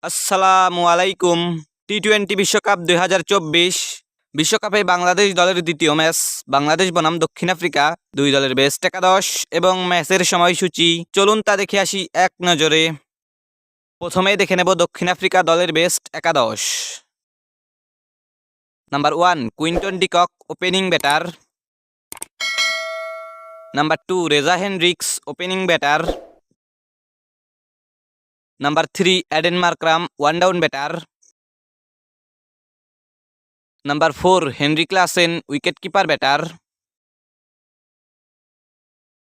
আসসালামু আলাইকুম। টি-20 বিশ্বকাপ 2024 বিশ্বকাপে বাংলাদেশ দলের দ্বিতীয় ম্যাচ। বাংলাদেশ বনাম দক্ষিণ আফ্রিকা, দুই দলের বেস্ট একাদশ এবং ম্যাচের সময়সূচি চলুন তা দেখে আসি এক নজরে। প্রথমে দেখে নেব দক্ষিণ আফ্রিকা দলের বেস্ট একাদশ। Number 1 Quinton de Kock, opening batter. Number 2 Reeza Hendricks, opening batter. Number 3 Aiden Markram, one down batter. Number 4 Heinrich Klaasen, wicket keeper batter.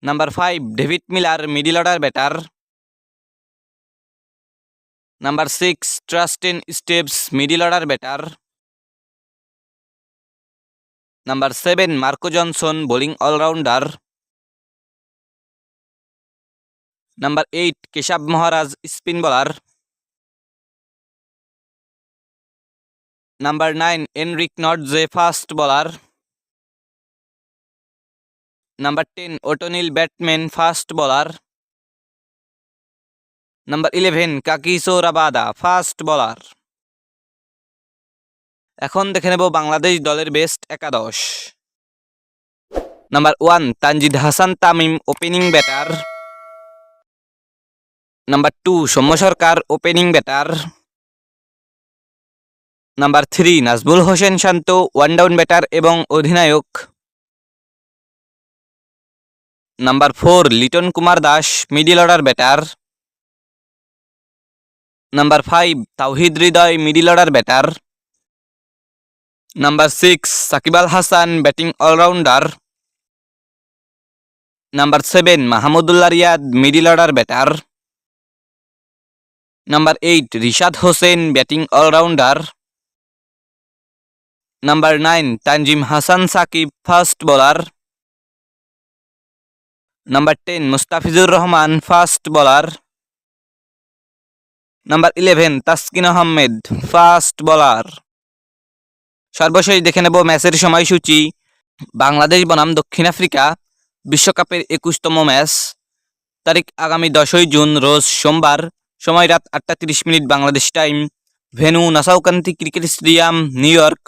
Number 5 David Miller, middle order batter. Number 6 Tristan Stubbs, middle order batter. Number 7 Marco Jansen, bowling allrounder. Number 8 Keshav Maharaj, spin bowler. Number 9 Anrich Nortje, fast bowler. Number 10 Ottniel Baartman, fast bowler. Number 11 কাকিসো Rabada, fast bowler. এখন দেখে নেব বাংলাদেশ দলের best একাদশ। Number 1 Tanzid Hasan Tamim, opening batter. Number 2 Soumya Sarkar, opening batter. Number 3 Najmul Hossain Shanto, one down batter এবং অধিনায়ক। Number 4 Litton Kumar Das, middle order batter. Number 5 Towhid Hridoy, middle order batter. Number 6 Shakib Al Hasan, batting allrounder. Number 7 Mahmudullah Riyad, middle order batter. Number 8 Rishad Hossain, batting allrounder. Number 9 Tanzim Hasan Sakib, fast bowler. Number 10 Mustafizur Rahman, fast bowler. Number 11 Taskin Ahmed, fast bowler. সর্বশেষ দেখে নেব ম্যাচের সময়সূচি। বাংলাদেশ বনাম দক্ষিণ Africa, বিশ্বকাপের 21তম ম্যাচ। তারিখ আগামী 10ই জুন, রোজ সোমবার। সময় রাত 8টা 30 মিনিট Bangladesh time. Venue Nassau County cricket stadium, New York.